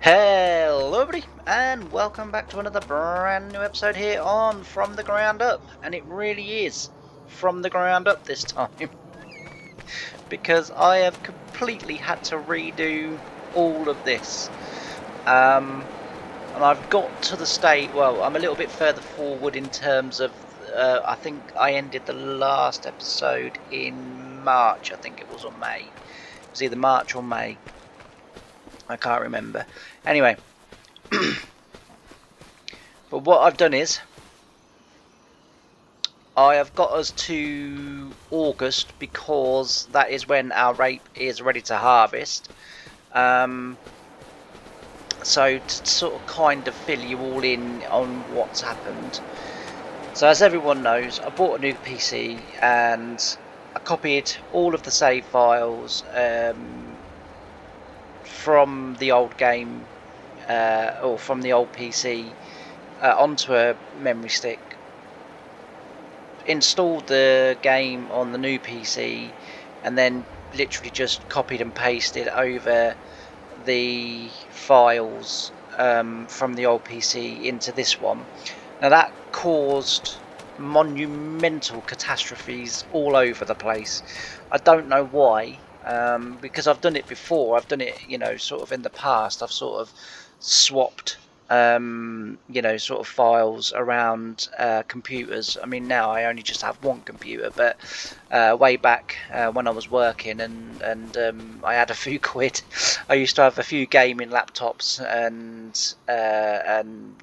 Hello everybody and welcome back to another brand new episode here on From the Ground Up, and it really is from the ground up this time because I have completely had to redo all of this and I've got to the state, well, I'm a little bit further forward in terms of I think I ended the last episode in March. I think it was, or May. It was either March or May, I can't remember. Anyway, but what I've done is I have got us to August because that is when our rape is ready to harvest. So to sort of kind of fill you all in on what's happened. So as everyone knows, I bought a new PC and I copied all of the save files from the old game or from the old PC onto a memory stick. Installed the game on the new PC and then literally just copied and pasted over the files from the old PC into this one. Now that caused monumental catastrophes all over the place. I don't know why, because I've done it before. I've done it, sort of in the past. I've sort of swapped sort of files around computers. I mean, now I only just have one computer, but way back when I was working and I had a few quid, I used to have a few gaming laptops and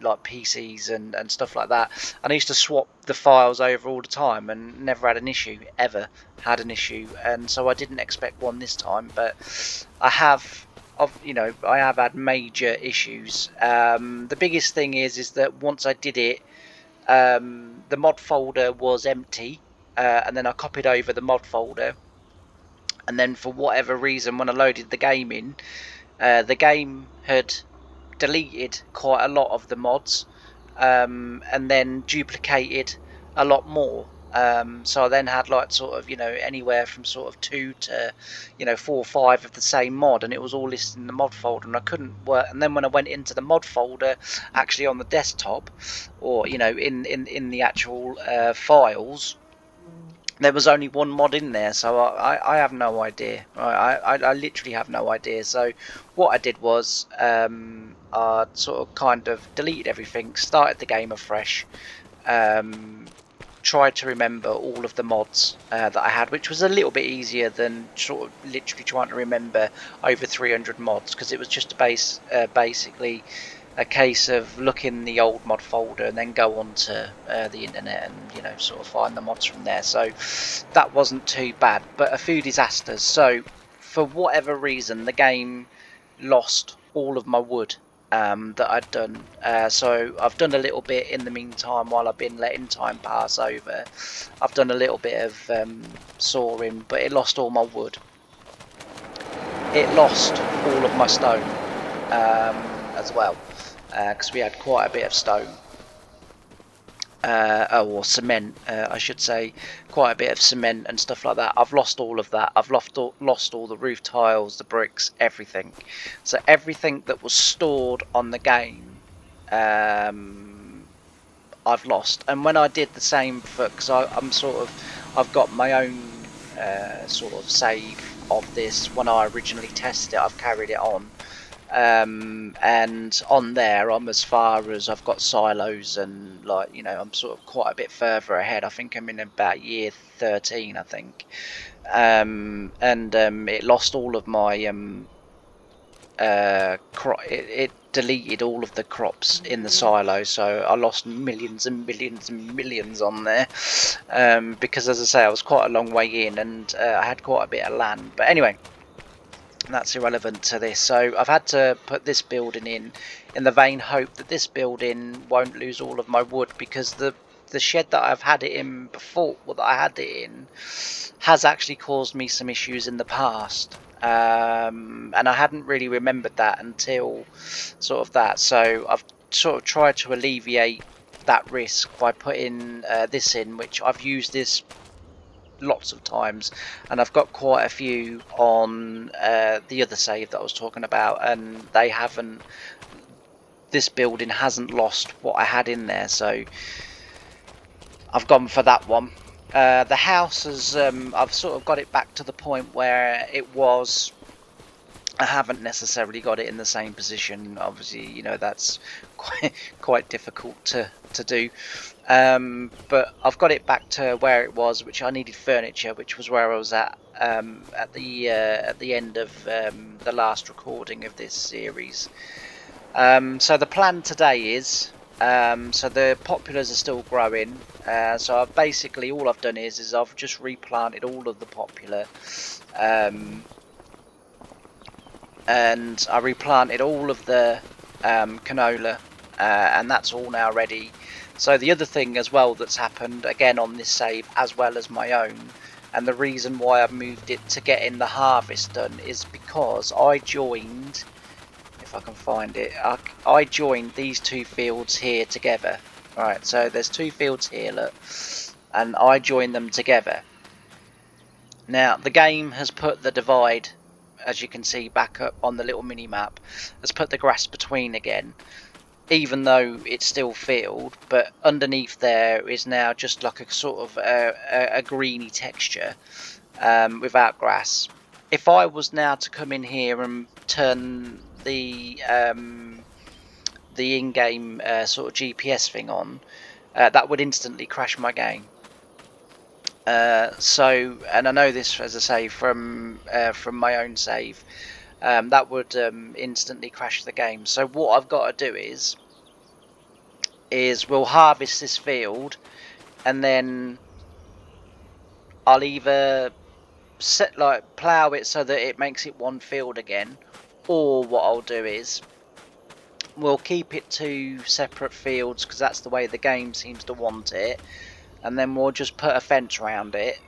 like PCs and stuff like that. And I used to swap the files over all the time and never had an issue, ever had an issue. And so I didn't expect one this time, but I have. I have had major issues. The biggest thing is that once I did it, the mod folder was empty, and then I copied over the mod folder, and then for whatever reason, when I loaded the game in, the game had deleted quite a lot of the mods, and then duplicated a lot more. So I then had like sort of anywhere from sort of 2 to 4 or 5 of the same mod, and it was all listed in the mod folder, and I couldn't work. And then when I went into the mod folder actually on the desktop, or in the actual files, there was only one mod in there, so I have no idea. I literally have no idea. So what I did was I sort of kind of deleted everything, started the game afresh, tried to remember all of the mods that I had, which was a little bit easier than sort of literally trying to remember over 300 mods, because it was just basically a case of looking the old mod folder and then go onto the internet and sort of find the mods from there. So that wasn't too bad, but a few disasters. So for whatever reason, the game lost all of my wood that I'd done. So I've done a little bit in the meantime while I've been letting time pass over. I've done a little bit of sawing, but it lost all my wood. It lost all of my stone as well, because we had quite a bit of stone. Or cement, I should say, quite a bit of cement and stuff like that. I've lost all of that. I've lost all the roof tiles, the bricks, everything. So everything that was stored on the game, I've lost. And when I did the same because I've got my own sort of save of this. When I originally tested it, I've carried it on. And on there I'm as far as I've got silos, and I'm sort of quite a bit further ahead. I think I'm in about year 13, I think. It lost all of my it deleted all of the crops in the silo, so I lost millions and millions and millions on there, because as I say, I was quite a long way in, and I had quite a bit of land. But anyway, that's irrelevant to this. So I've had to put this building in the vain hope that this building won't lose all of my wood, because the shed that I've had it in before, that I had it in, has actually caused me some issues in the past, and I hadn't really remembered that until sort of that. So I've sort of tried to alleviate that risk by putting this in, which I've used this lots of times, and I've got quite a few on the other save that I was talking about, and they haven't, this building hasn't lost what I had in there, so I've gone for that one. The house has, I've sort of got it back to the point where it was. I haven't necessarily got it in the same position. Obviously, you know, that's quite difficult to do. But I've got it back to where it was, which I needed furniture, which was where I was at the end of the last recording of this series. So the plan today is, so the populars are still growing. So I've basically, all I've done is I've just replanted all of the popular. And I replanted all of the canola, and that's all now ready. So the other thing as well that's happened again on this save, as well as my own, and the reason why I've moved it to getting the harvest done is because I joined, if I can find it, I joined these two fields here together. Right, so there's two fields here, look, and I joined them together. Now the game has put the divide, as you can see back up on the little mini map, has put the grass between again, even though it's still field, but underneath there is now just like a sort of a greeny texture without grass. If I was now to come in here and turn the in-game sort of GPS thing on, that would instantly crash my game. So, and I know this, as I say, from my own save, that would instantly crash the game. So what I've got to do is we'll harvest this field, and then I'll either plough it so that it makes it one field again, or what I'll do is we'll keep it two separate fields because that's the way the game seems to want it. And then we'll just put a fence around it,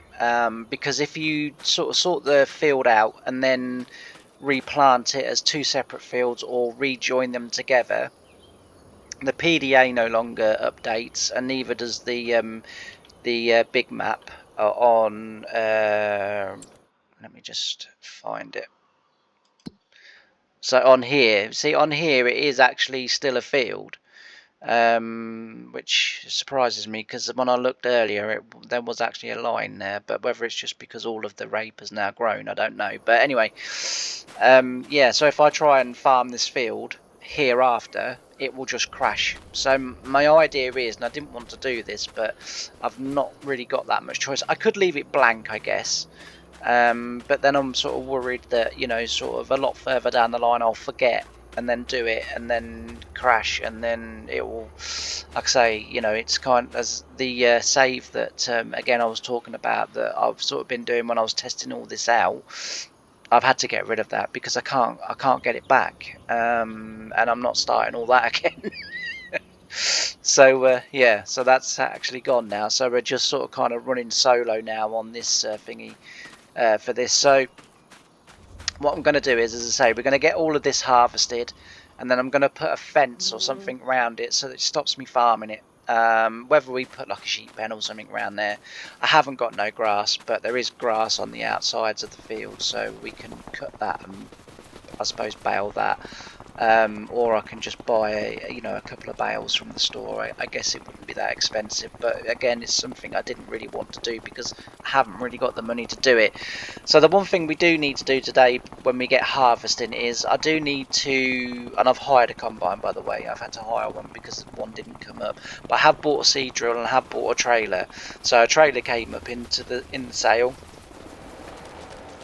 because if you sort the field out and then replant it as two separate fields or rejoin them together, the PDA no longer updates, and neither does the big map on. Let me just find it. So on here, see, on here it is actually still a field. Which surprises me because when I looked earlier there was actually a line there, but whether it's just because all of the rape has now grown, I don't know. But anyway, yeah, so if I try and farm this field hereafter, it will just crash. So my idea is, and I didn't want to do this, but I've not really got that much choice. I could leave it blank, I guess, but then I'm sort of worried that, you know, sort of a lot further down the line I'll forget and then do it and then crash, and then it will, like I say, you know, it's kind of as the save that again I was talking about that I've sort of been doing when I was testing all this out. I've had to get rid of that because I can't get it back, and I'm not starting all that again. So yeah, so that's actually gone now, so we're just sort of kind of running solo now on this thingy for this. So what I'm going to do is, as I say, we're going to get all of this harvested, and then I'm going to put a fence or something around it so that it stops me farming it. Whether we put like a sheep pen or something around there. I haven't got no grass, but there is grass on the outsides of the field, so we can cut that and I suppose bale that. Or I can just buy a couple of bales from the store. I guess it wouldn't be that expensive, but again, it's something I didn't really want to do because I haven't really got the money to do it. So the one thing we do need to do today when we get harvesting is I do need to, and I've hired a combine, by the way. I've had to hire one because one didn't come up, but I have bought a seed drill and I have bought a trailer. So a trailer came up in the sale,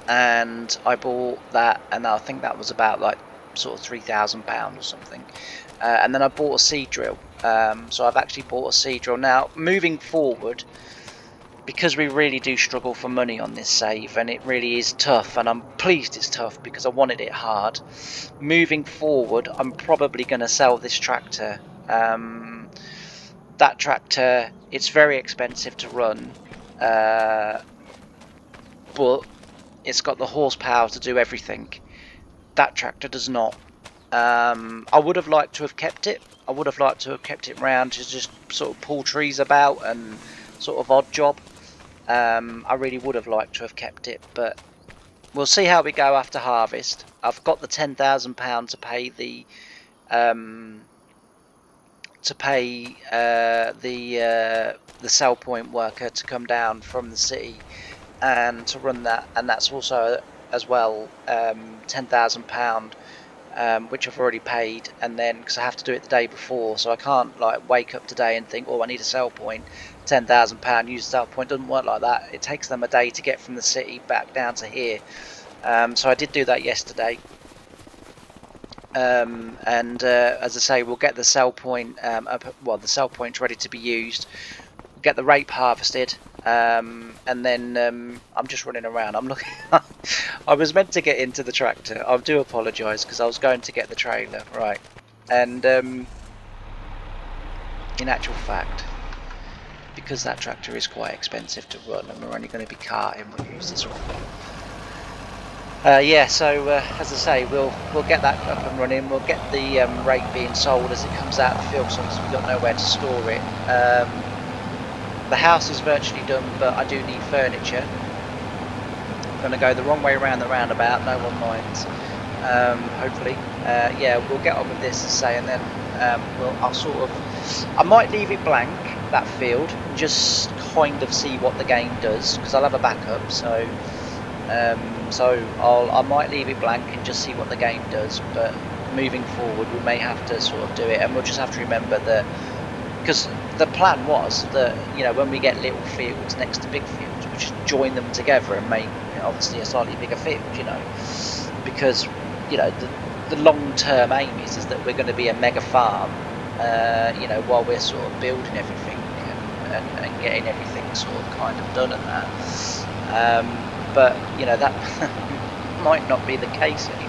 and I bought that, and I think that was about like sort of £3,000 or something, and then I bought a seed drill. So I've actually bought a seed drill. Now moving forward, because we really do struggle for money on this save, and it really is tough, and I'm pleased it's tough because I wanted it hard. Moving forward, I'm probably going to sell this tractor. That tractor, it's very expensive to run, but it's got the horsepower to do everything. That tractor does not. I would have liked to have kept it. I would have liked to have kept it round to just sort of pull trees about and sort of odd job. I really would have liked to have kept it, but we'll see how we go after harvest. I've got the £10,000 to pay the the sell point worker to come down from the city and to run that, and that's also as well £10,000, which I've already paid, and then because I have to do it the day before, so I can't like wake up today and think, oh, I need a sell point, £10,000, use the sell point. Doesn't work like that. It takes them a day to get from the city back down to here. So I did do that yesterday. And as I say, we'll get the sell point well, the sell point's ready to be used, get the rape harvested, and then I'm just running around. I'm looking I was meant to get into the tractor. I do apologise, because I was going to get the trailer, right, and in actual fact, because that tractor is quite expensive to run and we're only going to be carting, we'll use this one. Yeah, so as I say, we'll get that up and running. We'll get the rake being sold as it comes out of the field, so we've got nowhere to store it. The house is virtually done, but I do need furniture. I'm going to go the wrong way around the roundabout, no one minds, hopefully. Yeah, we'll get on with this, as I say, and then I might leave it blank, that field, just kind of see what the game does, because I'll have a backup, so I might leave it blank and just see what the game does, but moving forward we may have to sort of do it, and we'll just have to remember that, because the plan was that, you know, when we get little fields next to big fields, we just join them together and make, you know, obviously a slightly bigger field, you know, because, you know, the long-term aim is that we're going to be a mega farm, you know, while we're sort of building everything and getting everything sort of kind of done and that. But you know, that might not be the case anymore.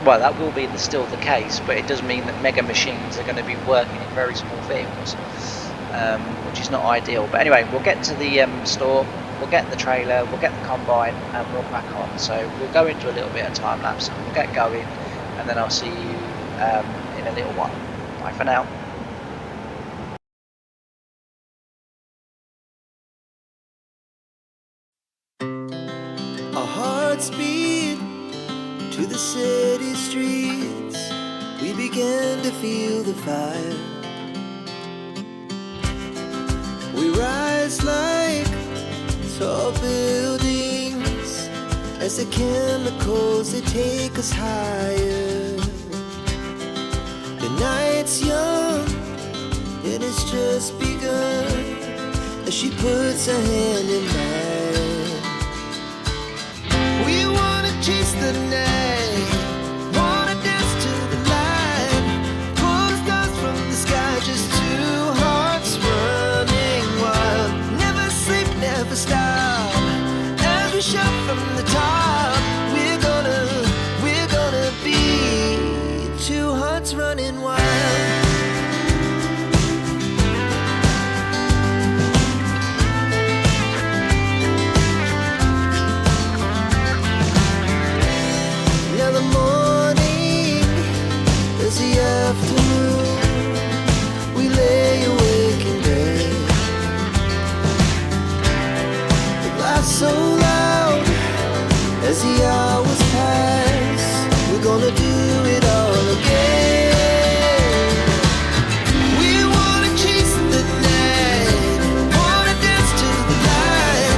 Well, that will be still the case, but it does mean that mega machines are going to be working in very small vehicles, which is not ideal. But anyway, we'll get to the store, we'll get the trailer, we'll get the combine, and we'll crack on. So we'll go into a little bit of time lapse, and we'll get going, and then I'll see you in a little while. Bye for now. Our hearts beat to the city streets. We began to feel the fire. We rise like tall buildings as the chemicals, they take us higher. The night's young and it's just begun as she puts her hand in mine. We wanna chase the night, wanna dance to the light, pull the stars from the sky, just two hearts running wild. Never sleep, never stop, as we shout from the top. We're gonna be two hearts running wild. Afternoon, we lay awake in bed. The laughs so loud as the hours pass. We're gonna do it all again. We wanna chase the night, wanna dance to the light,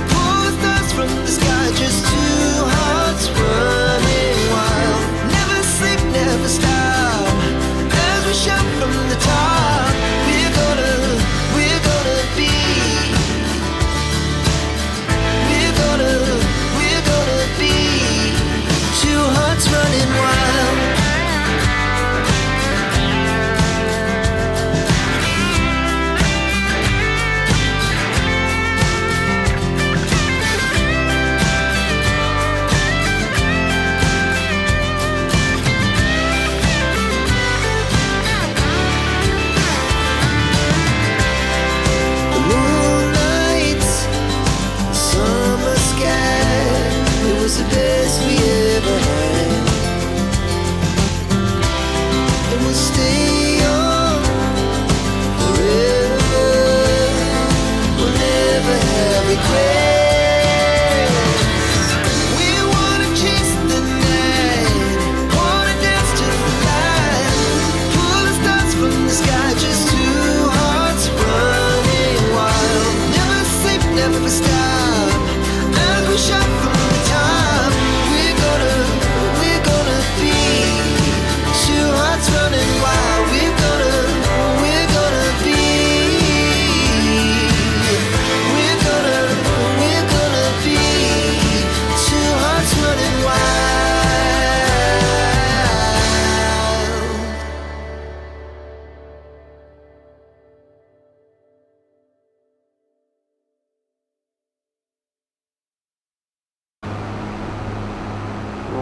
pull the stars from the sky, just two hearts running wild. Never sleep, never stop, shout from the top. We're gonna be, we're gonna be two hearts running wild. The best we ever had, and we'll stay on forever.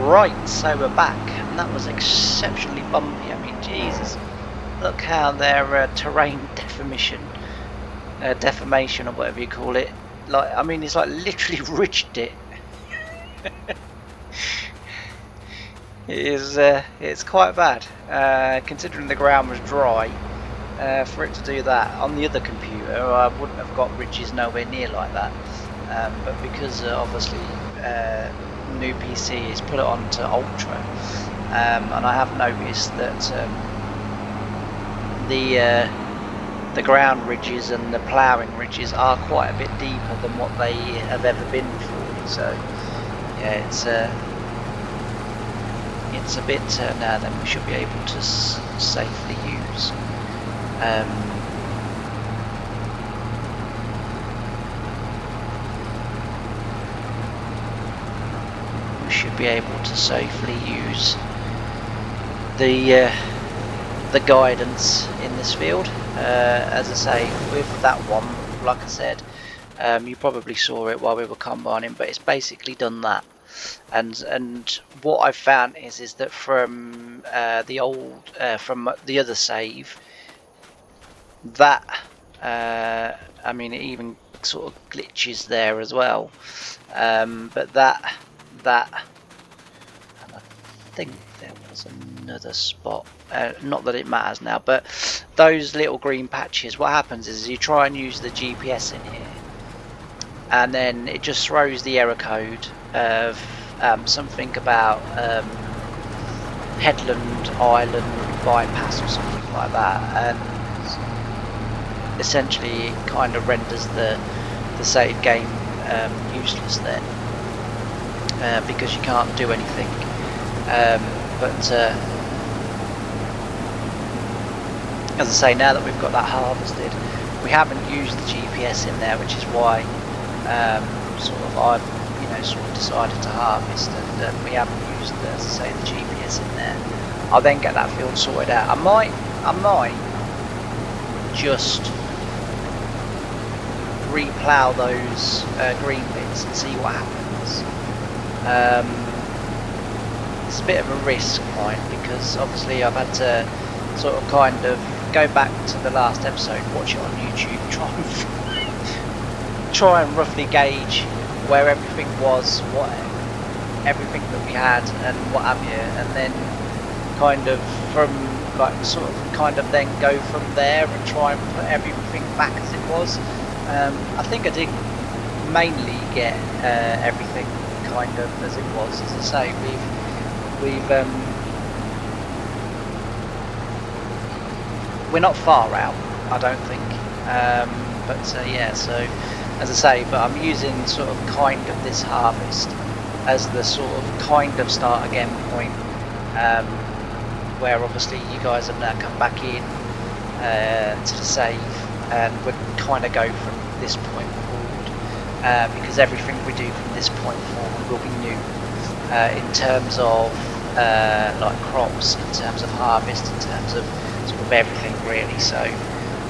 Right, so we're back, and that was exceptionally bumpy. I mean, Jesus, look how their terrain deformation, or whatever you call it. Like, I mean, it's like literally ridged it. It's quite bad, considering the ground was dry. For it to do that on the other computer, I wouldn't have got ridges nowhere near like that. But because obviously new PC is put it onto Ultra, and I have noticed that the ground ridges and the ploughing ridges are quite a bit deeper than what they have ever been before. So yeah, it's a bit now then we should be able to safely use. We should be able to safely use the guidance in this field. As I say, with that one, like I said, you probably saw it while we were combining, but it's basically done that. And what I've found is that from the old from the other save, that I mean, it even sort of glitches there as well, but that and I think there was another spot, not that it matters now, but those little green patches, what happens is you try and use the GPS in here and then it just throws the error code of something about headland island bypass or something like that, and essentially it kind of renders the saved game useless then, because you can't do anything. But as I say, now that we've got that harvested, we haven't used the GPS in there, which is why I've sort of decided to harvest, and we haven't used, as I say, the GPS in there. I'll then get that field sorted out. I might just re-plough those green bits and see what happens. It's a bit of a risk, right, because obviously I've had to sort of kind of go back to the last episode, watch it on YouTube, try and roughly gauge where everything was, what everything that we had and what have you, and then kind of then go from there and try and put everything back as it was. I think I did mainly get everything kind of as it was. As I say, we're not far out, I don't think, but yeah, so as I say, but I'm using sort of kind of this harvest as the sort of kind of start again point, where obviously you guys have now come back in to the save, and we'll kind of go from this point forward, because everything we do from this point forward will be new, in terms of like crops, in terms of harvest, in terms of sort of everything really. So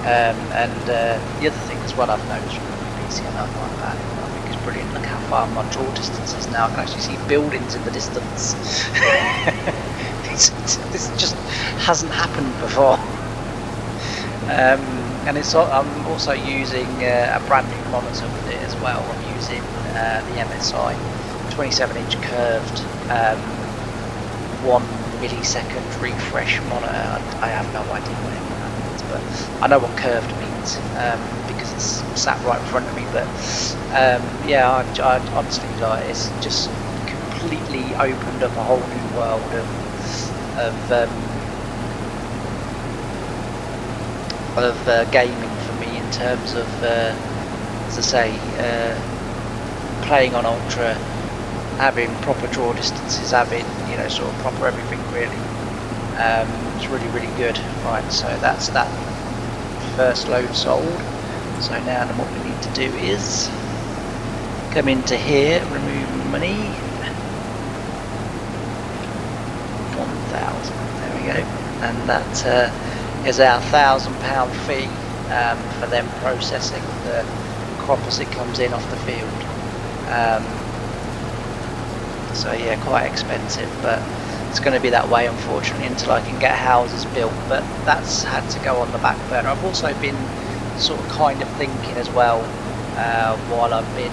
and the other thing as well I've noticed from the PC, and I like that, I think it's brilliant. Look how far my draw distance is now. I can actually see buildings in the distance. This just hasn't happened before. And I'm also using a brand new monitor with it as well. I'm using the MSI 27-inch curved 1 millisecond refresh monitor. I have no idea what that means, but I know what curved means, because it's sat right in front of me. But yeah, I honestly, like, it's just completely opened up a whole new world of gaming for me, in terms of, as I say, playing on Ultra, having proper draw distances, having, you know, sort of proper everything really. It's really, really good. Right, so that's that first load sold. So now then what we need to do is come into here, remove money, 1,000, there we go, and that is our £1,000 fee for them processing the crop as it comes in off the field. So yeah, quite expensive, but it's going to be that way unfortunately until I can get houses built. But that's had to go on the back burner. I've also been sort of kind of thinking as well while I've been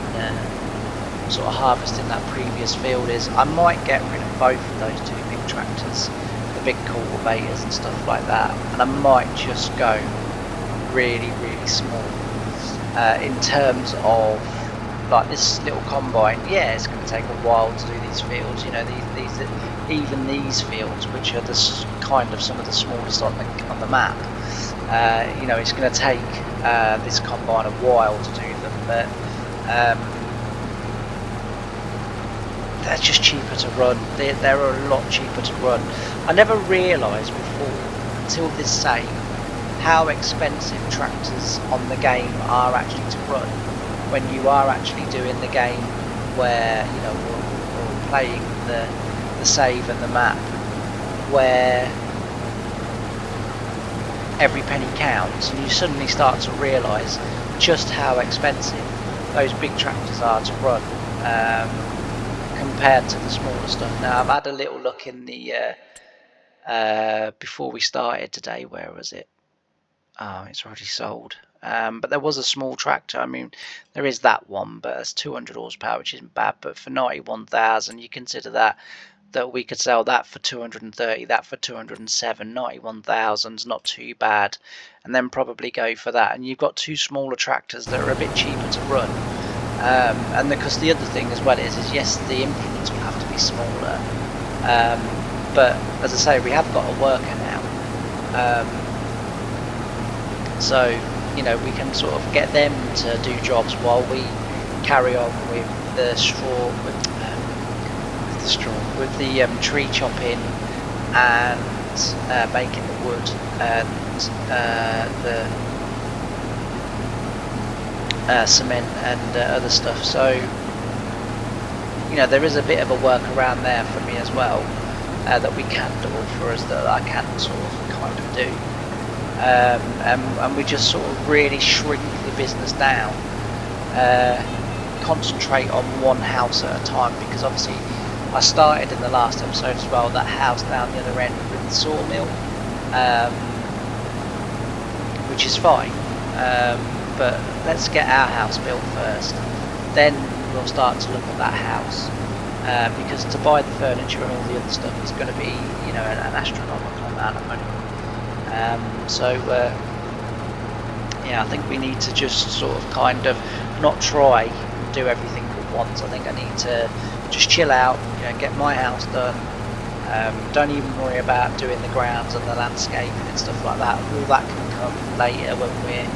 sort of harvesting that previous field, is I might get rid of both of those two big tractors, the big cultivators and stuff like that, and I might just go really small in terms of like this little combine. Yeah, it's going to take a while to do these fields, you know, even these fields, which are the kind of some of the smallest on the map. You know, it's going to take this combine a while to do them, but they're just cheaper to run. They're a lot cheaper to run. I never realised before until this save how expensive tractors on the game are actually to run when you are actually doing the game where, you know, or playing the save and the map where every penny counts, and you suddenly start to realise just how expensive those big tractors are to run compared to the smaller stuff. Now I've had a little look in the before we started today. Where was it? Oh, it's already sold. But there was a small tractor. I mean, there is that one, but it's 200 horsepower, which isn't bad. But for 91,000, you consider that we could sell that for 230, that for 207. 91,000's not too bad, and then probably go for that. And you've got two smaller tractors that are a bit cheaper to run. And because the other thing as well is yes, the implements will have to be smaller, but as I say, we have got a worker now. So, you know, we can sort of get them to do jobs while we carry on with the with the tree chopping and making the wood and the cement and other stuff. So, you know, there is a bit of a workaround there for me as well that we can do, or for us that I can sort of kind of do. And we just sort of really shrink the business down, concentrate on one house at a time, because obviously I started in the last episode as well, that house down the other end with the sawmill, which is fine, but let's get our house built first, then we'll start to look at that house, because to buy the furniture and all the other stuff is going to be, you know, an astronomical amount of money. Yeah, I think we need to just sort of kind of not try and do everything at once. I think I need to just chill out, you know, get my house done. Don't even worry about doing the grounds and the landscaping and stuff like that. All that can come later when we're,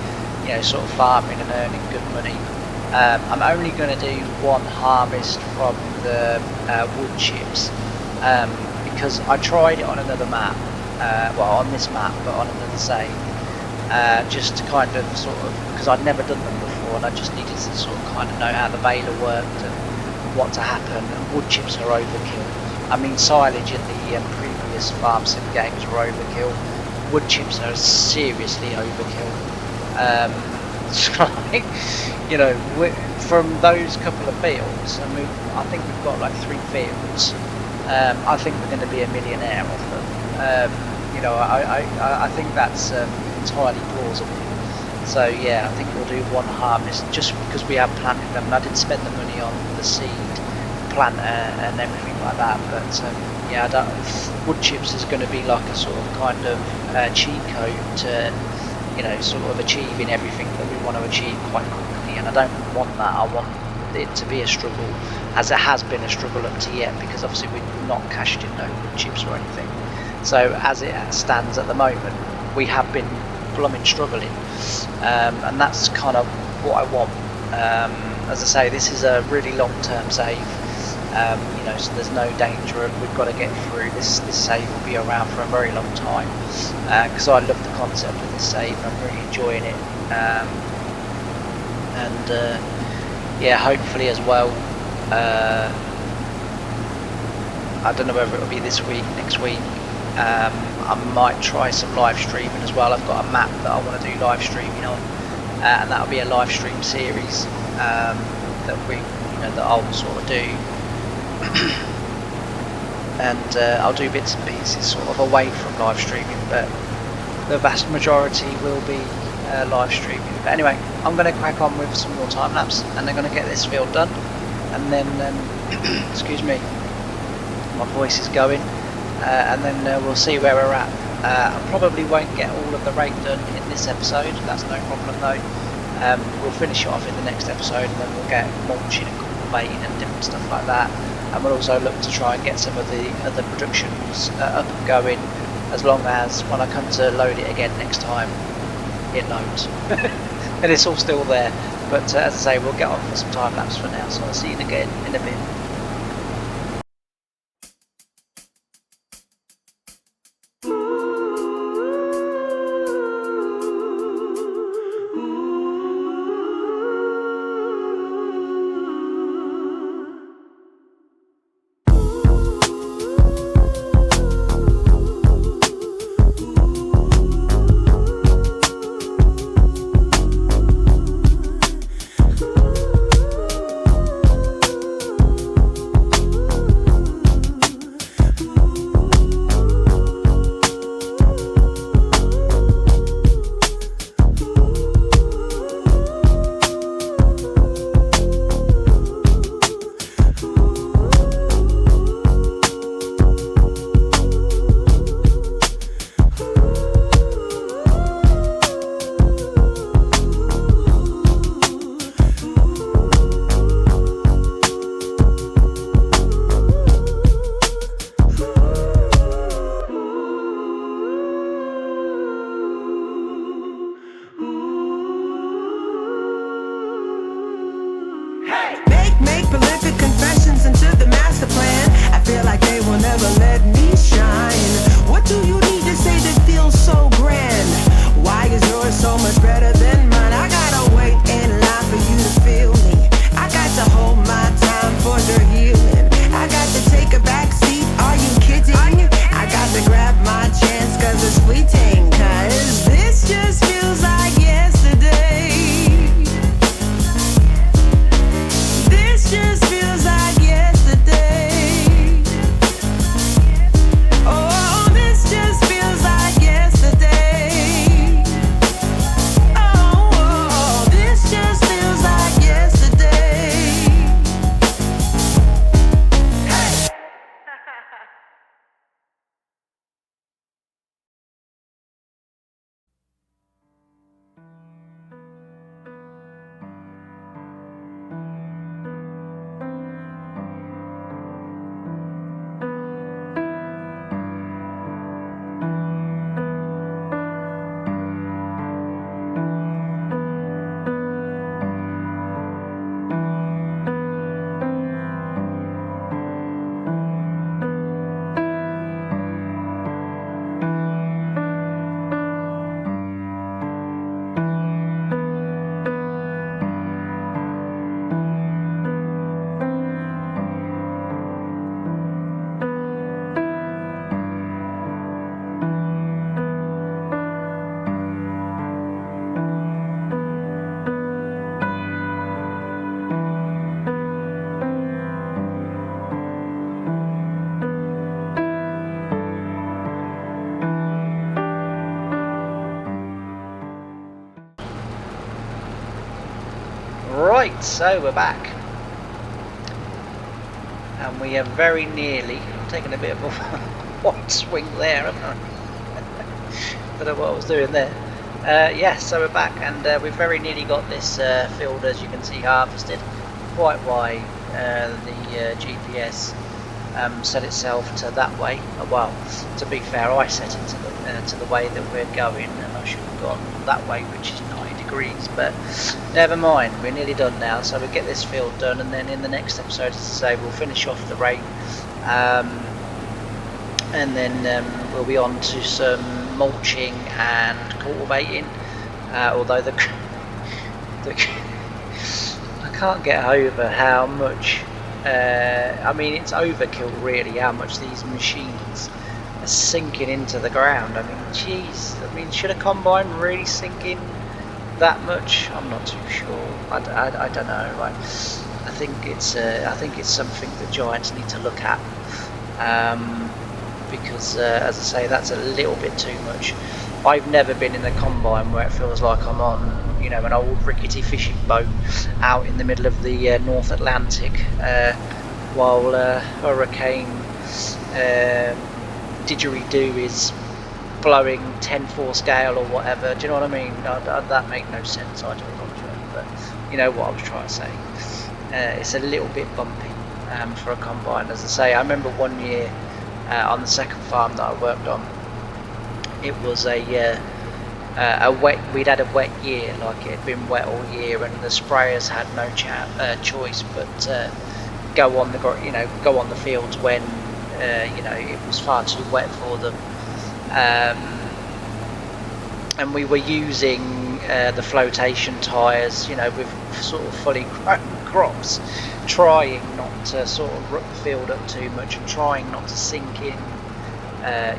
you know, sort of farming and earning good money. I'm only going to do one harvest from the wood chips, because I tried it on another map. Well, on this map, but on another save, just to kind of sort of, because I'd never done them before, and I just needed to sort of kind of know how the baler worked and what to happen. And wood chips are overkill. I mean, silage in the previous farm sim games were overkill. Wood chips are seriously overkill. So, you know, from those couple of fields, and I think we've got like 3 fields. I think we're going to be a millionaire off them. You know, I think that's entirely plausible. So yeah, I think we'll do one harvest just because we have planted them. And I did spend the money on the seed planter and everything like that. But yeah, wood chips is going to be like a sort of kind of cheat code to, you know, sort of achieving everything that we want to achieve quite quickly. And I don't want that. I want it to be a struggle, as it has been a struggle up to yet, because obviously we've not cashed in no wood chips or anything. So as it stands at the moment, we have been blooming struggling, and that's kind of what I want. As I say, this is a really long-term save, you know, so there's no danger of we've got to get through this. This save will be around for a very long time, because I love the concept of this save. I'm really enjoying it, and yeah, hopefully as well. I don't know whether it'll be this week, next week. I might try some live streaming as well. I've got a map that I want to do live streaming on, and that'll be a live stream series that we, you know, that I'll sort of do. and I'll do bits and pieces sort of away from live streaming, but the vast majority will be live streaming. But anyway, I'm going to crack on with some more time lapse, and I'm going to get this field done, and then excuse me, my voice is going, and then we'll see where we're at. I probably won't get all of the rate done in this episode, that's no problem though. We'll finish it off in the next episode, and then we'll get mulching and cultivating and different stuff like that, and we'll also look to try and get some of the other productions up and going, as long as when I come to load it again next time, it loads. And it's all still there. But as I say, we'll get on for some time lapse for now, so I'll see you again in a bit. Make prolific confessions into the master plan. I feel like they will never let me shine. What do you need to say that feels so grand? Why is yours so much better than mine? I gotta wait in line for you to feel me. I got to hold my time for the healing. I got to take a back seat, are you kidding? I got to grab my chance cause it's fleeting. Cause this just feels like yesterday. Just feels like yesterday. Oh, this just feels like yesterday. Oh, this just feels like yesterday. Hey. Right, so we're back, and we have very nearly taken a bit of a wide swing there, haven't I? Don't know what I was doing there. Yeah, so we're back, and we've very nearly got this field, as you can see, harvested quite wide. The GPS set itself to that way. Well, to be fair, I set it to the way that we're going, and I should have gone that way, which is 90 degrees, but never mind, we're nearly done now. So we'll get this field done, and then in the next episode, as I say, we'll finish off the rate, and then we'll be on to some mulching and cultivating, although I can't get over how much I mean, it's overkill really how much these machines are sinking into the ground. I mean, jeez, I mean, should a combine really sink in that much? I'm not too sure. I don't know. I think it's something the giants need to look at, because as I say, that's a little bit too much. I've never been in a combine where it feels like I'm on, you know, an old rickety fishing boat out in the middle of the North Atlantic while Hurricane didgeridoo is blowing 10-4 scale or whatever. Do you know what I mean? That made no sense. I do apologise, but you know what I was trying to say. It's a little bit bumpy for a combine. As I say, I remember one year on the second farm that I worked on, it was a wet. We'd had a wet year, like it had been wet all year, and the sprayers had no choice but go on the fields when you know, it was far too wet for them. And we were using the flotation tyres, you know, with sort of fully crops, trying not to sort of root the field up too much and trying not to sink in,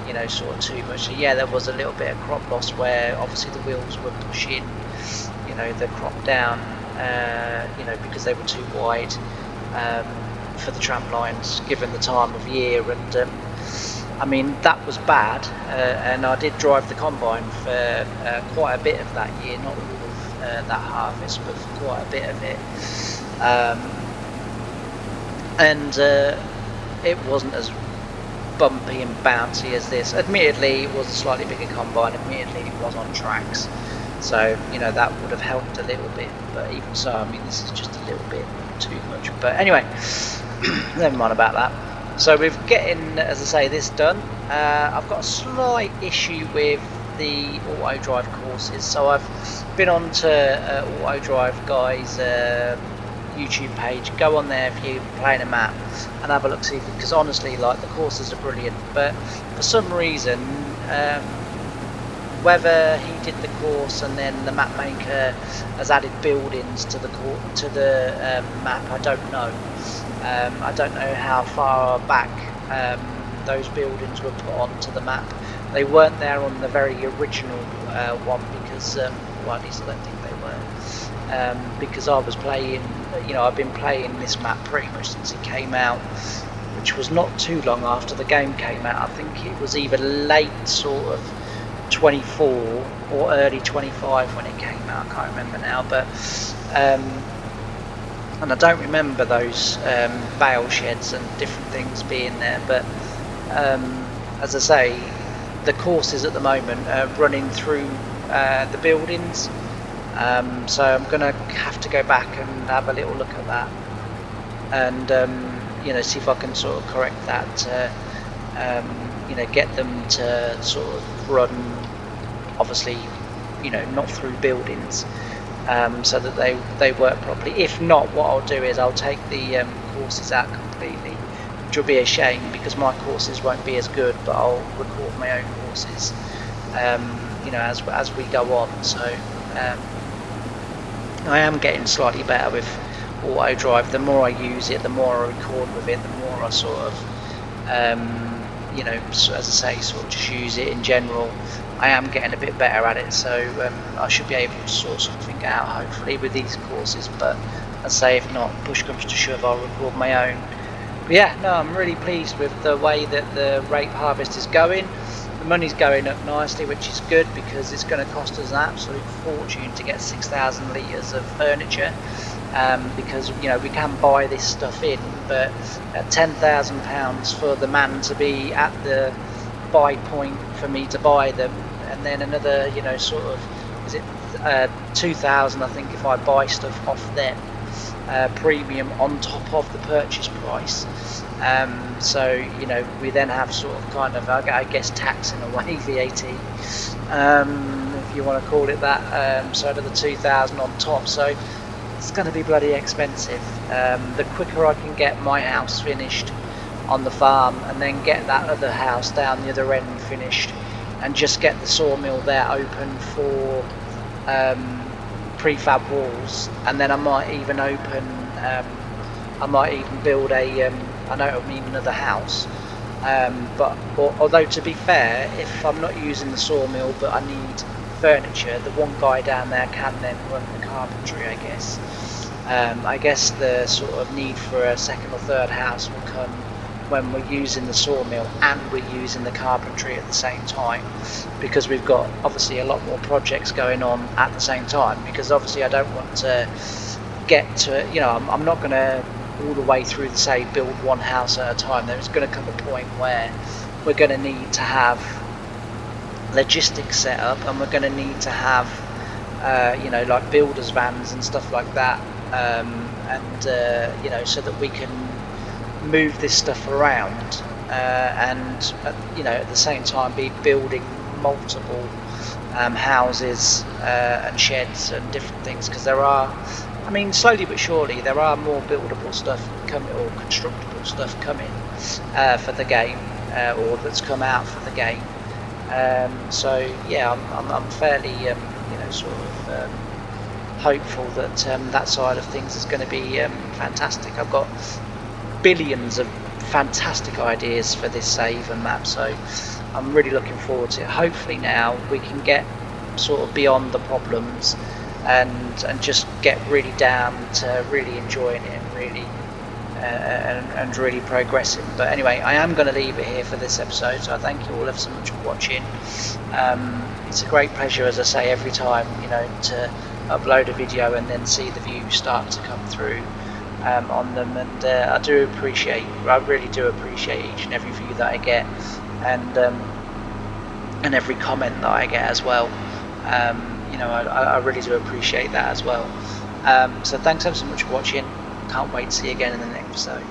you know, sort of too much. So yeah, there was a little bit of crop loss where obviously the wheels were pushing, you know, the crop down, you know, because they were too wide for the tram lines given the time of year. And I mean, that was bad, and I did drive the combine for quite a bit of that year, not all of that harvest, but for quite a bit of it. And it wasn't as bumpy and bouncy as this. Admittedly, it was a slightly bigger combine. Admittedly, it was on tracks, so you know that would have helped a little bit. But even so, I mean, this is just a little bit too much. But anyway, never mind about that. So we're getting, as I say, this done. I've got a slight issue with the auto drive courses. So I've been on to Auto Drive Guys YouTube page. Go on there if you're playing a map and have a look, see, because honestly, like, the courses are brilliant. But for some reason, whether he did the course and then the map maker has added buildings to the map, I don't know. I don't know how far back those buildings were put onto the map. They weren't there on the very original one because, well, at least I don't think they were. Because I was playing, you know, I've been playing this map pretty much since it came out, which was not too long after the game came out. I think it was either late sort of 24 or early 25 when it came out. I can't remember now, but and I don't remember those bale sheds and different things being there. But as I say, the courses at the moment are running through the buildings, so I'm gonna have to go back and have a little look at that and you know, see if I can sort of correct that, you know, get them to sort of run, obviously, you know, not through buildings, so that they work properly. If not, what I'll do is I'll take the courses out completely, which will be a shame because my courses won't be as good, but I'll record my own courses, you know, as we go on. So I am getting slightly better with auto drive. The more I use it, the more I record with it, the more I sort of you know, as I say, sort of just use it in general. I am getting a bit better at it, so I should be able to sort something out hopefully with these courses. But as I say, if not, push comes to shove, I'll record my own. But yeah, no, I'm really pleased with the way that the rape harvest is going. The money's going up nicely, which is good because it's going to cost us an absolute fortune to get 6,000 litres of furniture. Because, you know, we can buy this stuff in, but at £10,000 for the man to be at the buy point for me to buy them, and then another, you know, sort of, is it 2,000 I think if I buy stuff off them, premium on top of the purchase price. So, you know, we then have sort of kind of, I guess, tax in a way, VAT, if you want to call it that, so another 2,000 on top. So it's going to be bloody expensive. The quicker I can get my house finished on the farm and then get that other house down the other end finished and just get the sawmill there open for prefab walls, and then I might even open, I might even build a, I know it'll mean another house, but although to be fair, if I'm not using the sawmill but I need furniture, the one guy down there can then run the carpentry, I guess. I guess the sort of need for a second or third house will come when we're using the sawmill and we're using the carpentry at the same time, because we've got obviously a lot more projects going on at the same time, because obviously I don't want to get to, you know, I'm not going to all the way through the, say, build one house at a time. There's going to come a point where we're going to need to have logistics set up, and we're going to need to have you know, like builders vans and stuff like that, and you know, so that we can move this stuff around, and you know, at the same time be building multiple houses and sheds and different things, because there are, I mean, slowly but surely there are more buildable stuff coming, or constructible stuff coming for the game, or that's come out for the game. So yeah, I'm fairly you know, sort of hopeful that that side of things is going to be fantastic. I've got billions of fantastic ideas for this save and map, so I'm really looking forward to it. Hopefully now we can get sort of beyond the problems and just get really down to really enjoying it and really and really progressing. But anyway, I am going to leave it here for this episode, so I thank you all ever so much for watching. It's a great pleasure, as I say, every time, you know, to upload a video and then see the views start to come through on them, and I really do appreciate each and every view that I get, and every comment that I get as well. You know, I really do appreciate that as well. So thanks ever so much for watching. Can't wait to see you again in the next episode.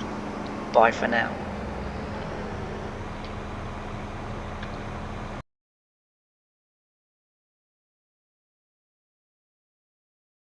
Bye for now.